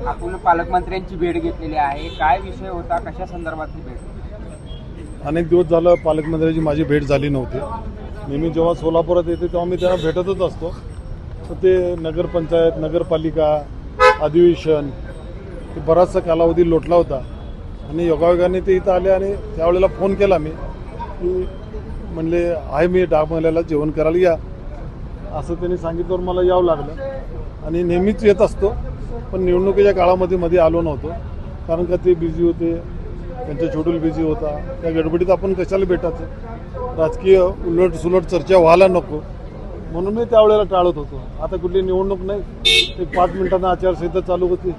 आपण पालकमंत्र्यांची भेट घेतलेली आहे, काय विषय होता, कशा संदर्भातली भेट? अनेक दिवस झालं पालकमंत्र्यांची माझी भेट झाली नव्हती. नेहमी जेव्हा सोलापुरात येते तेव्हा मी त्यांना भेटतच असतो. तर ते नगरपंचायत, नगरपालिका, अधिवेशन ते बराचसा कालावधी लोटला होता आणि योगायोगाने ते इथं आले आणि त्यावेळेला फोन केला मी की म्हणले आहे मी डागमल्याला जेवण करायला या, असं त्यांनी सांगितल्यावर मला यावं लागलं. आणि नेहमीच येत असतो, पण निवडणुकीच्या काळामध्ये मध्ये आलो नव्हतो कारण का ते बिझी होते, त्यांचा शेड्यूल बिझी होता. त्या गडबडीत आपण कशाला भेटायचं, राजकीय उलटसुलट चर्चा व्हायला नको म्हणून मी त्यावेळेला टाळत होतो. आता कुठली निवडणूक नाही, एक 5 मिनिटांना आचारसंहिता चालू होती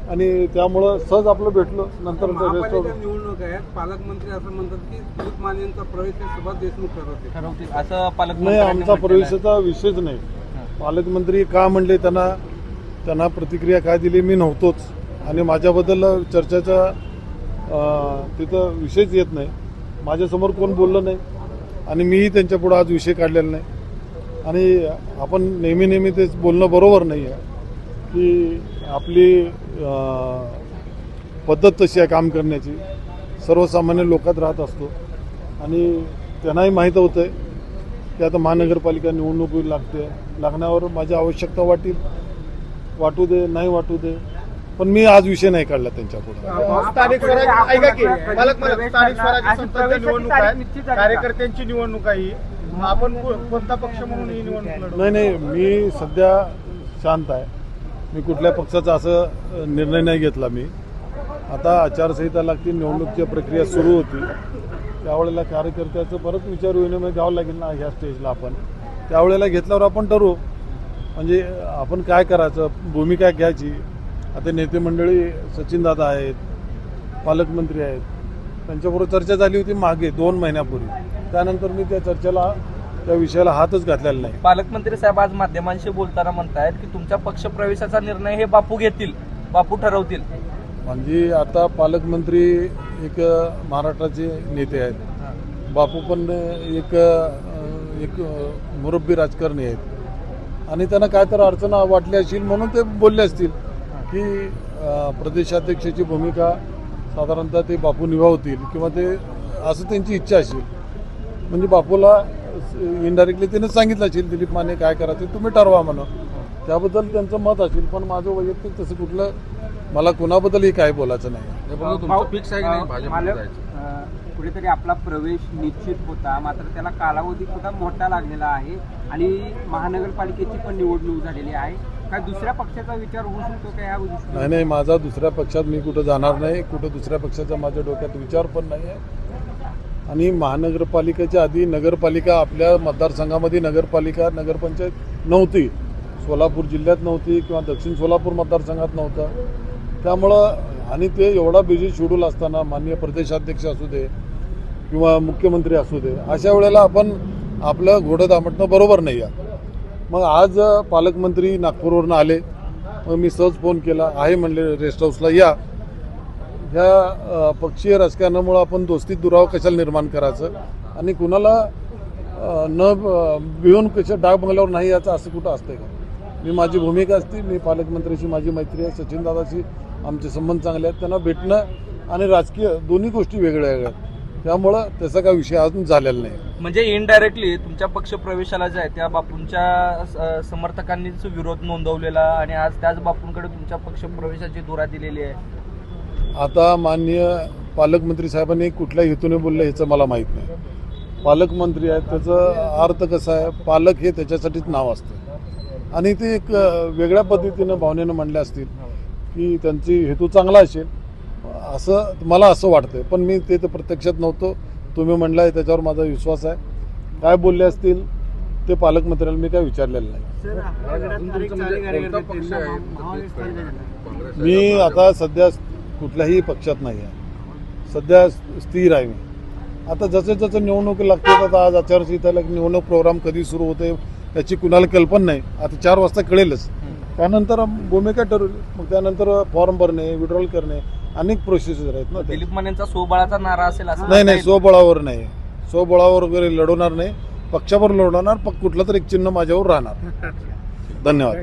आणि त्यामुळं सहज आपलं भेटलो. नंतर निवडणूक आहे, पालकमंत्री असं म्हणतात की दिलीप माने यांचा प्रवेश सुभाष देशमुख ठरवतील असं नाही, आमचा प्रवेशाचा विषयच नाही. पालकमंत्री का म्हणले त्यांना प्रतिक्रिया काय दिली मी नव्हतोच आणि माझ्याबद्दल चर्चेचा तिथं विषयच येत नाही. माझ्यासमोर कोण बोललं नाही आणि मीही त्यांच्यापुढं आज विषय काढलेला नाही. आणि आपण नेहमी तेच बोलणं बरोबर नाही आहे की आपली पद्धत तशी आहे काम करण्याची. सर्वसामान्य लोकात राहत असतो आणि त्यांनाही माहीत होतं आहे की आता महानगरपालिका निवडणूक लागण्यावर माझी आवश्यकता वाटू दे नाही वाटू दे, पण मी आज विषय नाही काढला त्यांच्यापुढे. कार्यकर्त्यांची निवडणूक आहे, आपण कोणता पक्ष म्हणून ही निवडणूक? नाही, मी सध्या शांत आहे. मी कुठल्या पक्षाचा असं निर्णय नाही घेतला. मी आता आचारसंहिता लागती, निवडणुकीची प्रक्रिया सुरू होती, त्यावेळेला कार्यकर्त्याचं परत विचार विनिमय घ्यावं लागेल ना ह्या स्टेजला. आपण त्यावेळेला घेतल्यावर आपण ठरवू म्हणजे आपण काय करायचं, भूमिका घ्यायची. आता नेते मंडळी सचिनदादा आहेत, पालकमंत्री आहेत, त्यांच्याबरोबर चर्चा झाली होती मागे 2 महिन्यापूर्वी. त्यानंतर मी त्या विषयाला हातच घातलेला नाही. पालकमंत्री साहेब आज माध्यमांशी बोलताना म्हणतायत की तुमच्या पक्ष प्रवेशाचा निर्णय हे बापू घेतील, बापू ठरवतील. म्हणजे आता पालकमंत्री एक महाराष्ट्राचे नेते आहेत, बापू पण एक मुरब्बी राजकारणी आहेत आणि त्यांना काय तर अडचण वाटली असेल म्हणून ते बोलले असतील की प्रदेशाध्यक्षाची भूमिका साधारणतः ते बापू निभावतील किंवा ते असं त्यांची इच्छा असेल. म्हणजे बापूला इनडायरेक्टली त्याने सांगितलं असेल दिलीप माने काय करायचं तुम्ही ठरवा म्हणून, त्याबद्दल त्यांचं मत असेल. पण माझं वैयक्तिक तसं कुठलं मला कुणाबद्दलही काय बोलायचं नाही. कुठेतरी आपला प्रवेश निश्चित होता, मात्र त्याला कालावधी सुद्धा मोठा लागलेला आहे आणि महानगरपालिकेची पण निवडणूक झालेली आहे. काय दुसऱ्या पक्षाचा विचार होऊ शकतो का या गोष्टी? नाही, माझा दुसऱ्या पक्षात मी कुठं जाणार नाही. कुठं दुसऱ्या पक्षाचा माझ्या डोक्यात विचार पण नाही आहे. आणि महानगरपालिकेच्या आधी नगरपालिका आपल्या मतदारसंघामध्ये नगरपंचायत नव्हती. सोलापूर जिल्ह्यात नव्हती किंवा दक्षिण सोलापूर मतदारसंघात नव्हतं. त्यामुळं आणि ते एवढा बिझी शेड्यूल असताना माननीय प्रदेशाध्यक्ष असू दे किंवा मुख्यमंत्री असू दे, अशा वेळेला आपण आपलं घोडं दामटणं बरोबर नाही आहे. मग आज पालकमंत्री नागपूरवरून आले, मग मी सहज फोन केला आहे म्हणले रेस्ट हाऊसला या. ह्या पक्षीय राजकारणामुळं आपण दोस्तीत दुरावा कशाला निर्माण करायचं आणि कुणाला न भिवून कशा डाग बंगल्यावर नाही याचं असं कुठं असतंय का? मी माझी भूमिका असते, मी पालकमंत्र्याशी माझी मैत्री आहे, सचिनदादाशी आमचे संबंध चांगले आहेत. त्यांना भेटणं आणि राजकीय दोन्ही गोष्टी वेगळ्या आहेत, त्यामुळं त्याचा काय विषय अजून झालेला नाही. म्हणजे इनडायरेक्टली तुमच्या पक्ष प्रवेशाला जे आहे त्या बापूंच्या समर्थकांनीच विरोध नोंदवलेला आणि आज त्याच बापूंकडे तुमच्या पक्ष प्रवेशाची धुरा दिलेली आहे. आता माननीय पालकमंत्री साहेबांनी कुठल्या हेतूने बोलले ह्याचं मला माहीत नाही. पालकमंत्री आहेत, त्याचा अर्थ कसा आहे, पालक हे त्याच्यासाठीच नाव असतं आणि ते एक वेगळ्या पद्धतीनं भावनेनं म्हणले असतील की त्यांची हेतू चांगला असेल असं मला असं वाटतंय. पण मी ते तर प्रत्यक्षात नव्हतो, तुम्ही म्हणलं आहे त्याच्यावर माझा विश्वास आहे. काय बोलले असतील ते पालकमंत्र्यांना मी काय विचारलेलं नाही. मी आता सध्या कुठल्याही पक्षात नाही आहे, सध्या स्थिर आहे मी. आता जसं निवडणूक लागते, आता आज आचारसंहितेला निवडणूक प्रोग्राम कधी सुरू होते याची कुणाला कल्पना नाही. आता 4 वाजता कळेलच, त्यानंतर भूमिका ठरवली. मग त्यानंतर फॉर्म भरणे, विड्रॉल करणे, अनेक प्रोसेस आहेत ना. दिलीप मानेंचा स्वबळाचा नारा असेल असं नाही, स्वबळावर नाही, स्वबळावर वगैरे लढवणार नाही, पक्षावर लढवणार. कुठलं तरी एक चिन्ह माझ्यावर राहणार. धन्यवाद.